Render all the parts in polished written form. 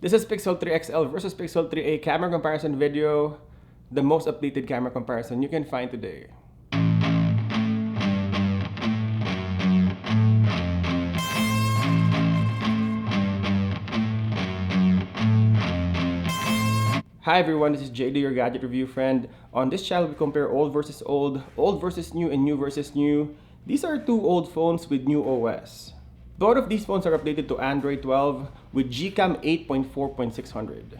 This is Pixel 3 XL versus Pixel 3a camera comparison video, the most updated camera comparison you can find today. Hi everyone, this is JD, your gadget review friend. On this channel, we compare old versus old versus new, and new versus new. These are two old phones with new OS. Both of these phones are updated to Android 12 with GCAM 8.4.600.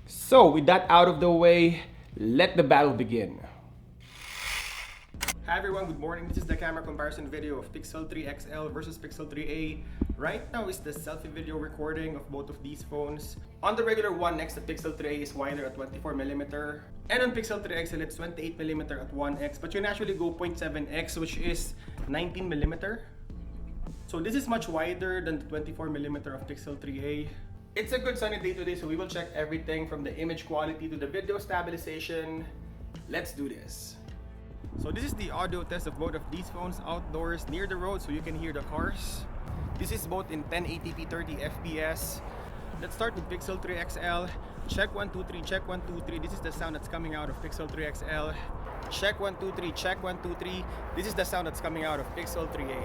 So with that out of the way, let the battle begin. Hi everyone, good morning. This is the camera comparison video of Pixel 3 XL versus Pixel 3a. Right now is the selfie video recording of both of these phones. On the regular one next to Pixel 3a is wider at 24mm, and on Pixel 3 XL it's 28mm at 1x, but you can actually go 0.7x, which is 19mm. So this is much wider than the 24mm of Pixel 3a. It's a good sunny day today, so we will check everything from the image quality to the video stabilization. Let's do this. So this is the audio test of both of these phones outdoors near the road so you can hear the cars. This is both in 1080p 30 FPS. Let's start with Pixel 3 XL. Check 1 2 3, check 1 2 3. This is the sound that's coming out of Pixel 3 XL. Check 1 2 3, check 1 2 3. This is the sound that's coming out of Pixel 3a.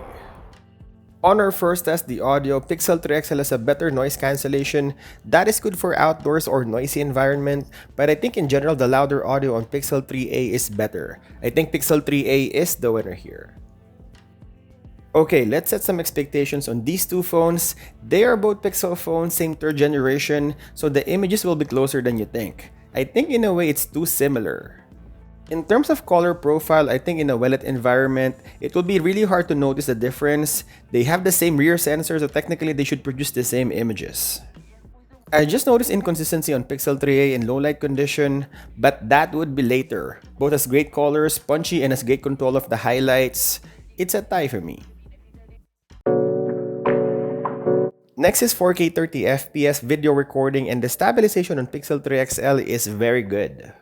On our first test, the audio, Pixel 3 XL has a better noise cancellation. That is good for outdoors or noisy environment, but I think in general the louder audio on Pixel 3a is better. I think Pixel 3a is the winner here. Okay, let's set some expectations on these two phones. They are both Pixel phones, same third generation, so the images will be closer than you think. I think in a way it's too similar. In terms of color profile, I think in a well-lit environment, it will be really hard to notice the difference. They have the same rear sensor, so technically they should produce the same images. I just noticed inconsistency on Pixel 3a in low light condition, but that would be later. Both has great colors, punchy, and has great control of the highlights. It's a tie for me. Next is 4K 30 FPS video recording, and the stabilization on Pixel 3 XL is very good.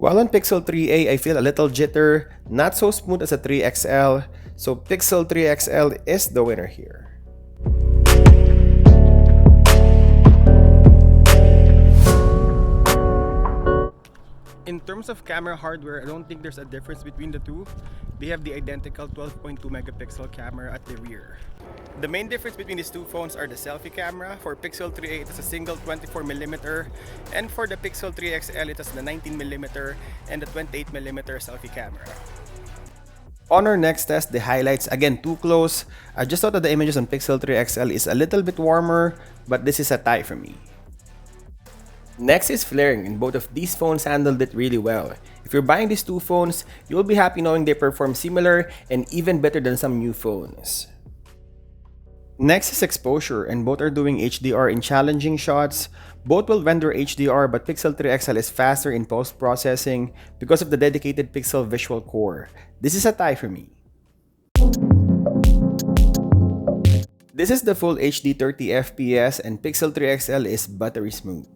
While on Pixel 3a, I feel a little jitter, not so smooth as a 3XL, so Pixel 3XL is the winner here. In terms of camera hardware, I don't think there's a difference between the two. They have the identical 12.2 megapixel camera at the rear. The main difference between these two phones are the selfie camera. For Pixel 3a, it has a single 24mm, and for the Pixel 3 XL, it has the 19mm and the 28mm selfie camera. On our next test, the highlights, again too close. I just thought that the images on Pixel 3 XL is a little bit warmer, but this is a tie for me. Next is flaring, and both of these phones handled it really well. If you're buying these two phones, you'll be happy knowing they perform similar and even better than some new phones. Next is exposure, and both are doing HDR in challenging shots. Both will render HDR, but Pixel 3 XL is faster in post-processing because of the dedicated Pixel visual core. This is a tie for me. This is the full HD 30 FPS, and Pixel 3 XL is buttery smooth.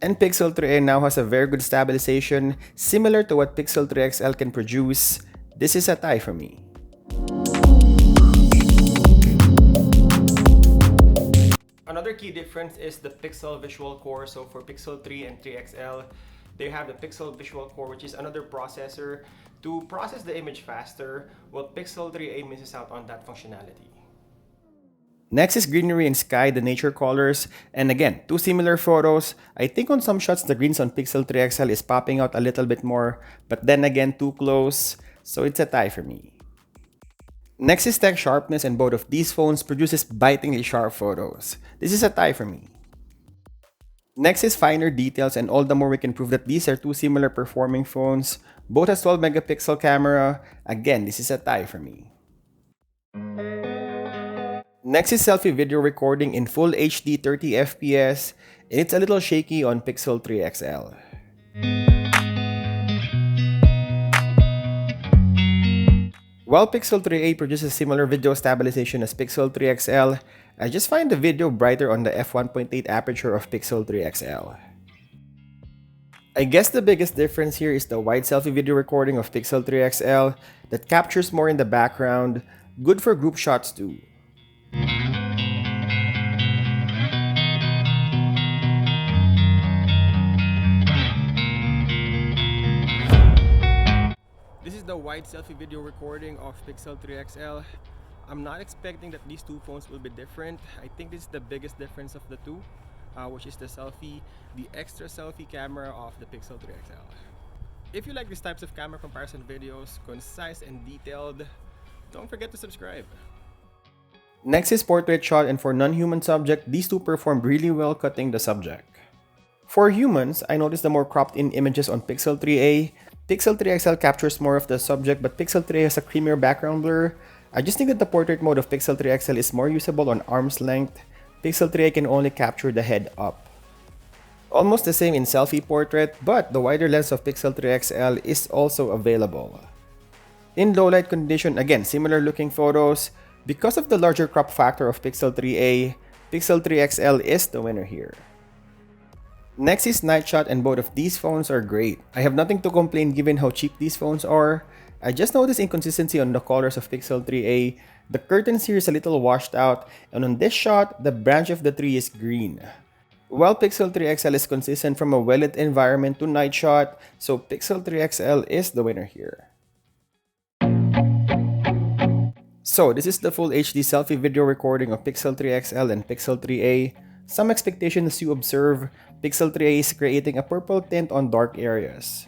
And Pixel 3a now has a very good stabilization, similar to what Pixel 3 XL can produce. This is a tie for me. Another key difference is the Pixel visual core. So for Pixel 3 and 3 XL, they have the Pixel visual core, which is another processor to process the image faster, while Pixel 3a misses out on that functionality. Next is greenery and sky, the nature colors, and again, two similar photos. I think on some shots the greens on Pixel 3 XL is popping out a little bit more, but then again too close, so it's a tie for me. Next is text sharpness, and both of these phones produces bitingly sharp photos. This is a tie for me. Next is finer details, and all the more we can prove that these are two similar performing phones. Both has 12 megapixel camera. Again, this is a tie for me. Next is selfie video recording in full HD 30 FPS, and it's a little shaky on Pixel 3 XL. While Pixel 3a produces similar video stabilization as Pixel 3 XL, I just find the video brighter on the f1.8 aperture of Pixel 3 XL. I guess the biggest difference here is the wide selfie video recording of Pixel 3 XL that captures more in the background, good for group shots too. This is the wide selfie video recording of Pixel 3 XL. I'm not expecting that these two phones will be different. I think this is the biggest difference of the two, which is the extra selfie camera of the Pixel 3 XL. If you like these types of camera comparison videos, concise and detailed, don't forget to subscribe. Next is portrait shot, and for non-human subject, these two performed really well cutting the subject. For humans, I noticed the more cropped in images on Pixel 3a. Pixel 3 XL captures more of the subject, but Pixel 3a has a Cremier background blur. I just think that the portrait mode of Pixel 3 XL is more usable on arm's length. Pixel 3a can only capture the head up. Almost the same in selfie portrait, but the wider lens of Pixel 3 XL is also available. In low light condition, again, similar looking photos. Because of the larger crop factor of Pixel 3a, Pixel 3 XL is the winner here. Next is night shot, and both of these phones are great. I have nothing to complain given how cheap these phones are. I just noticed inconsistency on the colors of Pixel 3a. The curtains here is a little washed out, and on this shot, the branch of the tree is green. While Pixel 3 XL is consistent from a well-lit environment to night shot, so Pixel 3 XL is the winner here. So this is the full HD selfie video recording of Pixel 3 XL and Pixel 3a. Some expectations you observe, Pixel 3a is creating a purple tint on dark areas.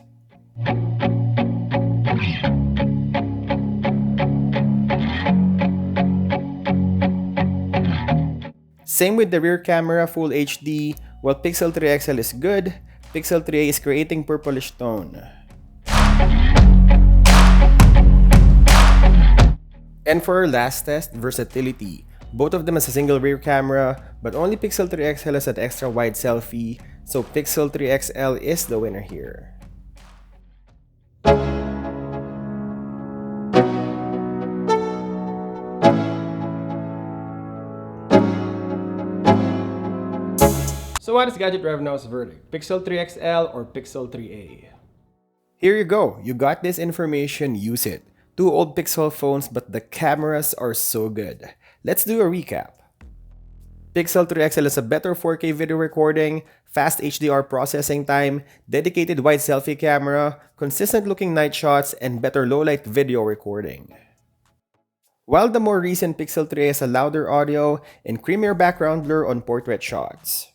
Same with the rear camera, full HD, while Pixel 3 XL is good, Pixel 3a is creating purplish tone. And for our last test, versatility. Both of them has a single rear camera, but only Pixel 3 XL has an extra wide selfie, so Pixel 3 XL is the winner here. So what is Gadget Rev Now's verdict? Pixel 3 XL or Pixel 3a? Here you go, you got this information, use it. Two old Pixel phones, but the cameras are so good. Let's do a recap. Pixel 3 XL has a better 4K video recording, fast HDR processing time, dedicated wide selfie camera, consistent looking night shots, and better low light video recording. While the more recent Pixel 3 has a louder audio and creamier background blur on portrait shots.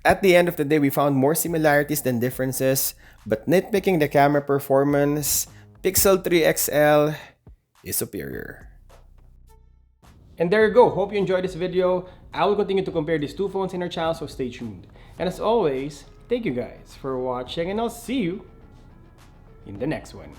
At the end of the day, we found more similarities than differences, but nitpicking the camera performance, Pixel 3 XL is superior. And there you go. Hope you enjoyed this video. I will continue to compare these two phones in our channel, so stay tuned. And as always, thank you guys for watching, and I'll see you in the next one.